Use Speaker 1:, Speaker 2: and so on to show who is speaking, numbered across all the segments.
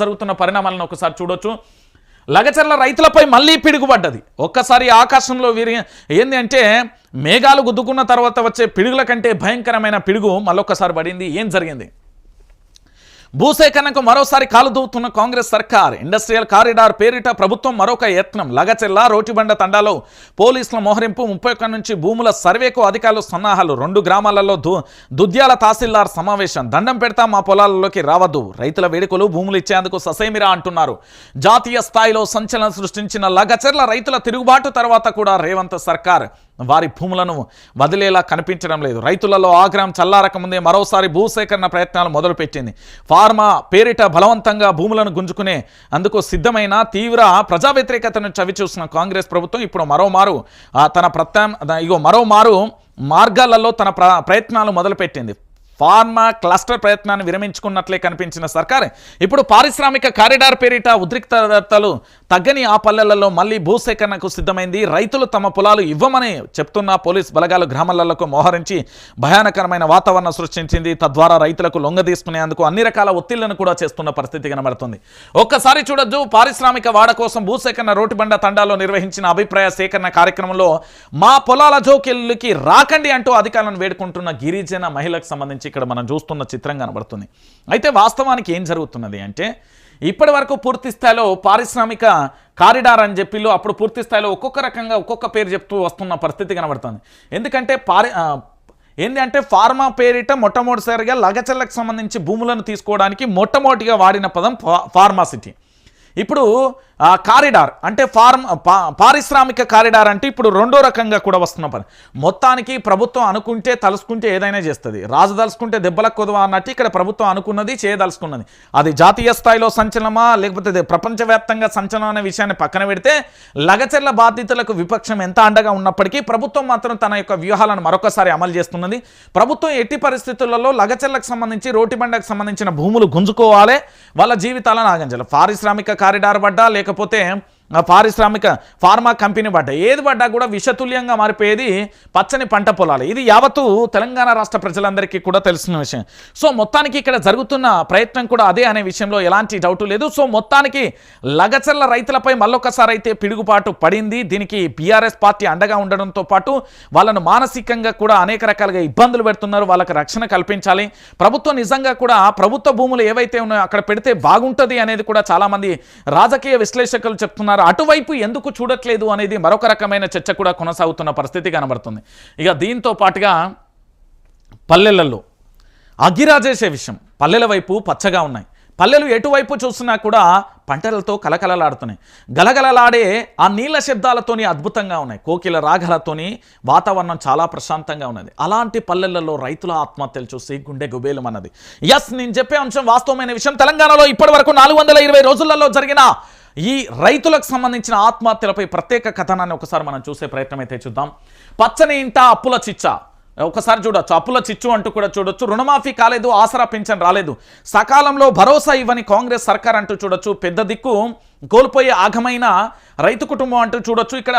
Speaker 1: జరుగుతున్న పరిణామాలను ఒకసారి చూడొచ్చు. లగచర్ల రైతులపై మళ్ళీ పిడుగుపడ్డది. ఒక్కసారి ఆకాశంలో ఏంది అంటే మేఘాలు గుద్దుకున్న తర్వాత వచ్చే పిడుగుల కంటే భయంకరమైన పిడుగు మళ్ళొక్కసారి పడింది. ఏం జరిగింది? భూసేకరణకు మరోసారి కాలు దూవుతున్న కాంగ్రెస్ సర్కార్. ఇండస్ట్రియల్ కారిడార్ పేరిట ప్రభుత్వం మరొక యత్నం. లగచెర్ల రోటిబండ తండాలో పోలీసుల మోహరింపు. 31 నుంచి భూముల సర్వేకు అధికారులు సన్నాహాలు. 2 గ్రామాలలో దుద్యాల తహసీల్దార్ సమావేశం. దండం పెడతా మా పొలాలలోకి రావద్దు. రైతుల వేడుకలు భూములు ఇచ్చేందుకు ససేమిరా అంటున్నారు. జాతీయ స్థాయిలో సంచలనం సృష్టించిన లగచెర్ల రైతుల తిరుగుబాటు తర్వాత కూడా రేవంత్ సర్కార్ వారి భూములను వదిలేలా కనిపించడం లేదు. రైతులలో ఆగ్రహం చల్లారకముందే మరోసారి భూసేకరణ ప్రయత్నాలు మొదలుపెట్టింది. ఫార్మా పేరిట బలవంతంగా భూములను గుంజుకునే అందుకు సిద్ధమైన తీవ్ర ప్రజా వ్యతిరేకతను చవిచూసిన కాంగ్రెస్ ప్రభుత్వం ఇప్పుడు మరోమారు మార్గాలలో తన ప్రయత్నాలు మొదలుపెట్టింది. ఫార్మా క్లస్టర్ ప్రయత్నాన్ని విరమించుకున్నట్లే కనిపించిన సర్కార్ ఇప్పుడు పారిశ్రామిక కారిడార్ పేరిట ఉద్రిక్తతలు తగ్గని ఆ పల్లెలలో మళ్ళీ భూసేకరణకు సిద్ధమైంది. రైతులు తమ పొలాలు ఇవ్వమని చెప్తున్న పోలీస్ బలగాలు గ్రామాలకు మోహరించి భయానకరమైన వాతావరణం సృష్టించింది. తద్వారా రైతులకు లొంగ తీసుకునేందుకు అన్ని రకాల ఒత్తిళ్లను కూడా చేస్తున్న పరిస్థితి కనబడుతుంది. ఒక్కసారి చూడొచ్చు, పారిశ్రామిక వాడ కోసం భూసేకరణ రోటిబండ తండాలో నిర్వహించిన అభిప్రాయ సేకరణ కార్యక్రమంలో మా పొలాల జోకిల్లుకి రాకండి అంటూ అధికారులను వేడుకుంటున్న గిరిజన మహిళకు సంబంధించి ఇక్కడ మనం చూస్తున్న చిత్రం కనబడుతుంది. అయితే వాస్తవానికి ఏం జరుగుతున్నది అంటే ఇప్పటి వరకు పూర్తి స్థాయిలో పారిశ్రామిక కారిడార్ అని చెప్పి అప్పుడు పూర్తి స్థాయిలో ఒక్కొక్క రకంగా ఒక్కొక్క పేరు చెప్తూ వస్తున్న పరిస్థితి కనబడుతుంది. ఎందుకంటే ఏంటి అంటే ఫార్మా పేరిట మొట్టమొదటిసారిగా లగచెర్లకు సంబంధించి భూములను తీసుకోవడానికి మొట్టమొదటిగా వాడిన పదం ఫార్మాసిటీ. ఇప్పుడు కారిడార్ అంటే పారిశ్రామిక కారిడార్ అంటే ఇప్పుడు రెండో రకంగా కూడా వస్తున్న పని. మొత్తానికి ప్రభుత్వం అనుకుంటే తలుసుకుంటే ఏదైనా చేస్తుంది. రాజు తలుసుకుంటే దెబ్బలకు కొదవా అన్నట్టు ఇక్కడ ప్రభుత్వం అనుకున్నది చేయదలుచుకున్నది. అది జాతీయ స్థాయిలో సంచలనమా లేకపోతే ప్రపంచవ్యాప్తంగా సంచలనం అనే విషయాన్ని పక్కన పెడితే లగచెర్ల బాధితులకు విపక్షం ఎంత అండగా ఉన్నప్పటికీ ప్రభుత్వం మాత్రం తన యొక్క వ్యూహాలను మరొకసారి అమలు చేస్తున్నది. ప్రభుత్వం ఎట్టి పరిస్థితులలో లగచెర్లకు సంబంధించి రోటిబండకు సంబంధించిన భూములు గుంజుకోవాలి, వాళ్ళ జీవితాలను ఆగంచాలి. పారిశ్రామిక కారిడార్ పడ్డా లేకపోతే పారిశ్రామిక ఫార్మా కంపెనీ పడ్డా ఏది పడ్డా కూడా విషతుల్యంగా మారిపోయేది పచ్చని పంట పొలాలు. ఇది యావత్తు తెలంగాణ రాష్ట్ర ప్రజలందరికీ కూడా తెలిసిన విషయం. సో మొత్తానికి ఇక్కడ జరుగుతున్న ప్రయత్నం కూడా అదే అనే విషయంలో ఎలాంటి డౌటు లేదు. సో మొత్తానికి లగచెర్ల రైతులపై మళ్ళొకసారి అయితే పిడుగుపాటు పడింది. దీనికి బీఆర్ఎస్ పార్టీ అండగా ఉండడంతో పాటు వాళ్ళను మానసికంగా కూడా అనేక రకాలుగా ఇబ్బందులు పెడుతున్నారు. వాళ్ళకి రక్షణ కల్పించాలి. ప్రభుత్వం నిజంగా కూడా ప్రభుత్వ భూములు ఏవైతే ఉన్నాయో అక్కడ పెడితే బాగుంటుంది అనేది కూడా చాలామంది రాజకీయ విశ్లేషకులు చెప్తున్నారు. అటువైపు ఎందుకు చూడట్లేదు అనేది మరొక రకమైన చర్చ కూడా కొనసాగుతున్న పరిస్థితి కనబడుతుంది. ఇక దీంతో పాటుగా పల్లెలలో అగ్గిరాజేసే విషయం. పల్లెల వైపు పచ్చగా ఉన్నాయి. పల్లెలు ఎటువైపు చూసినా కూడా పంటలతో కలకలలాడుతున్నాయి. గలగలలాడే ఆ నీళ్ల శబ్దాలతోని అద్భుతంగా ఉన్నాయి. కోకిల రాగాలతోని వాతావరణం చాలా ప్రశాంతంగా ఉన్నది. అలాంటి పల్లెలలో రైతుల ఆత్మహత్యలు చూసి గుండె గుబేలు అన్నది. నేను చెప్పే అంశం వాస్తవమైన విషయం. తెలంగాణలో ఇప్పటి వరకు 420 రోజులలో జరిగిన ఈ రైతులకు సంబంధించిన ఆత్మహత్యలపై ప్రత్యేక కథనాన్ని ఒకసారి మనం చూసే ప్రయత్నం అయితే చూద్దాం. పచ్చని ఇంట అప్పుల చిచ్చ ఒకసారి చూడొచ్చు. అప్పుల చిచ్చు అంటూ కూడా చూడొచ్చు. రుణమాఫీ కాలేదు, ఆసరా పింఛన్ రాలేదు, సకాలంలో భరోసా ఇవ్వని కాంగ్రెస్ సర్కార్ అంటూ చూడొచ్చు. పెద్ద దిక్కు కోల్పోయే ఆగమైన రైతు కుటుంబం అంటూ చూడొచ్చు. ఇక్కడ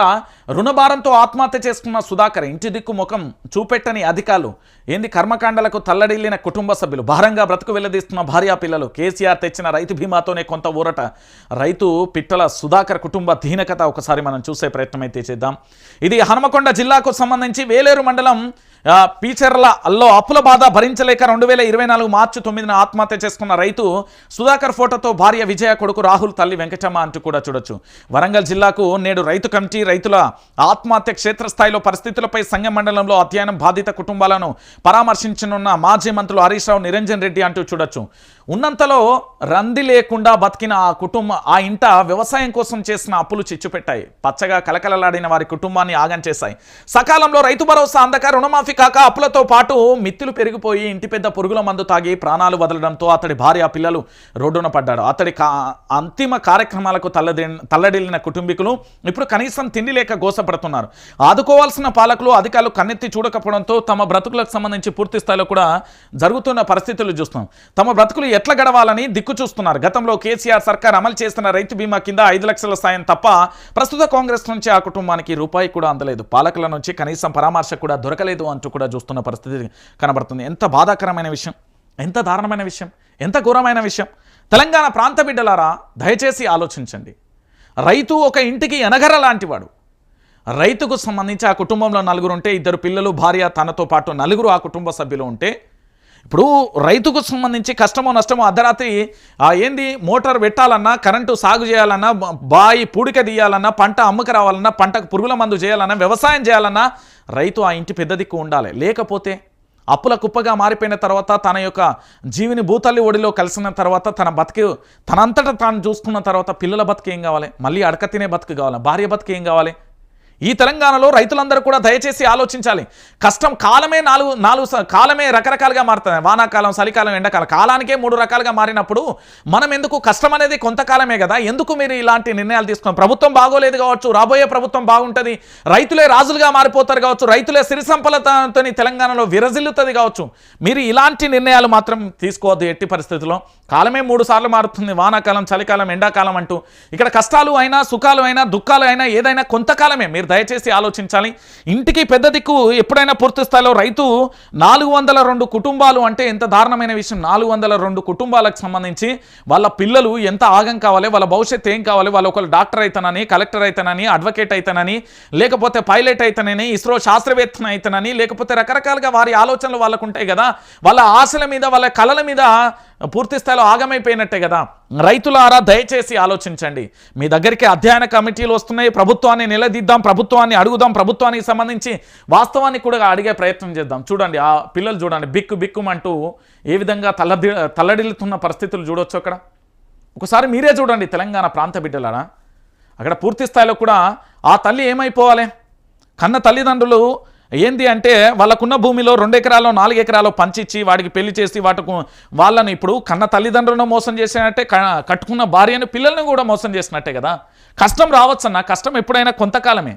Speaker 1: రుణభారంతో ఆత్మహత్య చేసుకున్న సుధాకర్, ఇంటి దిక్కు ముఖం చూపెట్టని అధికారులు, కర్మకాండలకు తల్లడిల్లిన కుటుంబ సభ్యులు, భారంగా బ్రతుకు వెళ్లదీస్తున్న భార్యా పిల్లలు, కేసీఆర్ తెచ్చిన రైతు బీమాతోనే కొంత ఊరట. రైతు పిట్టల సుధాకర్ కుటుంబ దీనకథ ఒకసారి మనం చూసే ప్రయత్నం అయితే చేద్దాం. ఇది హనుమకొండ జిల్లాకు సంబంధించి వేలేరు మండలం పీచర్లలో అప్పుల బాధ భరించలేక 2024 మార్చి 9న ఆత్మహత్య చేసుకున్న రైతు సుధాకర్ ఫోటోతో భార్య విజయ, కొడుకు రాహుల్, తల్లి వెంకటమ్మ అంటూ కూడా చూడొచ్చు. వరంగల్ జిల్లాకు నేడు రైతు కమిటీ రైతుల ఆత్మహత్య క్షేత్రస్థాయిలో పరిస్థితులపై సంగం మండలంలో అధ్యయనం, బాధిత కుటుంబాలను పరామర్శించనున్న మాజీ మంత్రులు హరీష్ రావు, నిరంజన్ రెడ్డి అంటూ చూడొచ్చు. ఉన్నంతలో రంది లేకుండా బతికిన ఆ ఇంట వ్యవసాయం కోసం చేసిన అప్పులు చిచ్చుపెట్టాయి. పచ్చగా కలకలలాడిన వారి కుటుంబాన్ని ఆగం చేశాయి. సకాలంలో రైతు భరోసా అందక రుణమాఫీ కాక అప్పులతో పాటు మిత్తులు పెరిగిపోయి ఇంటి పెద్ద పురుగుల మందు తాగి ప్రాణాలు వదలడంతో అతడి భార్య, పిల్లలు రోడ్డున పడ్డాడు. అతడి అంతిమ కార్యక్రమాలకు తల్లడిల్లిన కుటుంబీకులు ఇప్పుడు కనీసం తిండి లేక గోసపడుతున్నారు. ఆదుకోవాల్సిన పాలకులు, అధికారులు కన్నెత్తి చూడకపోవడంతో తమ బ్రతుకులకు సంబంధించి పూర్తి స్థాయిలో కూడా జరుగుతున్న పరిస్థితులు చూస్తున్నాం. తమ బ్రతుకులు ఎట్లా గడవాలని దిక్కు చూస్తున్నారు. గతంలో కేసీఆర్ సర్కార్ అమలు చేస్తున్న రైతు బీమా కింద 5 లక్షల సాయం తప్ప ప్రస్తుత కాంగ్రెస్ నుంచి ఆ కుటుంబానికి రూపాయి కూడా అందలేదు. పాలకుల నుంచి కనీసం పరామర్శ కూడా దొరకలేదు అంటూ కూడా చూస్తున్న పరిస్థితి కనబడుతుంది. ఎంత బాధాకరమైన విషయం, ఎంత దారుణమైన విషయం, ఎంత ఘోరమైన విషయం. తెలంగాణ ప్రాంత బిడ్డలారా దయచేసి ఆలోచించండి. రైతు ఒక ఇంటికి ఎనగర లాంటివాడు. రైతుకు సంబంధించి ఆ కుటుంబంలో 4 ఉంటే 2 పిల్లలు, భార్య, తనతో పాటు 4 ఆ కుటుంబ సభ్యులు ఉంటే, ఇప్పుడు రైతుకు సంబంధించి కష్టమో నష్టమో అర్ధరాత్రి ఏంది మోటార్ పెట్టాలన్నా, కరెంటు సాగు చేయాలన్నా, బాయి పూడిక తీయాలన్నా, పంట అమ్ముకు రావాలన్నా, పంటకు పురుగుల మందు చేయాలన్నా, వ్యవసాయం చేయాలన్నా రైతు ఆ ఇంటి పెద్ద దిక్కు ఉండాలి. లేకపోతే అప్పుల కుప్పగా మారిపోయిన తర్వాత, తన యొక్క జీవిని భూతల్లి ఒడిలో కలిసిన తర్వాత, తనంతటా తాను చూసుకున్న తర్వాత పిల్లల బతుకు ఏం కావాలి, మళ్ళీ అడక తినే బతుకు కావాలి, భార్య బతుకు ఏం కావాలి? ఈ తెలంగాణలో రైతులందరూ కూడా దయచేసి ఆలోచించాలి. కష్టం కాలమే రకరకాలుగా మారుతుంది. వానాకాలం, చలికాలం, ఎండాకాలం, కాలానికే 3 రకాలుగా మారినప్పుడు మనం ఎందుకు? కష్టం అనేది కొంతకాలమే కదా, ఎందుకు మీరు ఇలాంటి నిర్ణయాలు తీసుకున్నాం? ప్రభుత్వం బాగోలేదు కావచ్చు, రాబోయే ప్రభుత్వం బాగుంటుంది, రైతులే రాజులుగా మారిపోతారు కావచ్చు, రైతులే సిరి సంపదలతో తెలంగాణలో విరజిల్లుతుంది కావచ్చు. మీరు ఇలాంటి నిర్ణయాలు మాత్రం తీసుకోవద్దు ఎట్టి పరిస్థితుల్లో. కాలమే 3 సార్లు మారుతుంది, వానాకాలం, చలికాలం, ఎండాకాలం అంటూ. ఇక్కడ కష్టాలు అయినా, సుఖాలు అయినా, దుఃఖాలు అయినా ఏదైనా కొంతకాలమే. మీరు దయచేసి ఆలోచించాలి. ఇంటికి పెద్ద దిక్కు ఎప్పుడైనా పూర్తి స్థాయిలో రైతు 402 కుటుంబాలు అంటే ఎంత దారుణమైన విషయం. 402 కుటుంబాలకు సంబంధించి వాళ్ళ పిల్లలు ఎంత ఆగం కావాలి, వాళ్ళ భవిష్యత్తు ఏం కావాలి, వాళ్ళు ఒకళ్ళు డాక్టర్ అయితేనని, కలెక్టర్ అయితేనని, అడ్వకేట్ అయితేనని, లేకపోతే పైలట్ అయితేనని, ఇస్రో శాస్త్రవేత్త అయితేనని, లేకపోతే రకరకాలుగా వారి ఆలోచనలు వాళ్ళకు ఉంటాయి కదా. వాళ్ళ ఆశల మీద, వాళ్ళ కళల మీద పూర్తి స్థాయిలో ఆగమైపోయినట్టే కదా. రైతులారా దయచేసి ఆలోచించండి. మీ దగ్గరికి అధ్యయన కమిటీలు వస్తున్నాయి, ప్రభుత్వాన్ని నిలదీద్దాం, ప్రభుత్వాన్ని అడుగుదాం, ప్రభుత్వానికి సంబంధించి వాస్తవాన్ని కూడా అడిగే ప్రయత్నం చేద్దాం. చూడండి ఆ పిల్లలు చూడండి, బిక్కుమంటూ ఏ విధంగా తల్లడిల్లుతున్న పరిస్థితులు చూడొచ్చు అక్కడ. ఒకసారి మీరే చూడండి తెలంగాణ ప్రాంత బిడ్డలారా. అక్కడ పూర్తి స్థాయిలో కూడా ఆ తల్లి ఏమైపోవాలి? కన్న తల్లిదండ్రులు ఏంది అంటే వాళ్ళకున్న భూమిలో 2 ఎకరాలు 4 ఎకరాలు పంచిచ్చి వాడికి పెళ్లి చేసి వాళ్ళని ఇప్పుడు కన్న తల్లిదండ్రులను మోసం చేసినట్టే, కట్టుకున్న భార్యను, పిల్లల్ని కూడా మోసం చేసినట్టే కదా. కష్టం రావచ్చన్నా, కష్టం ఎప్పుడైనా కొంతకాలమే.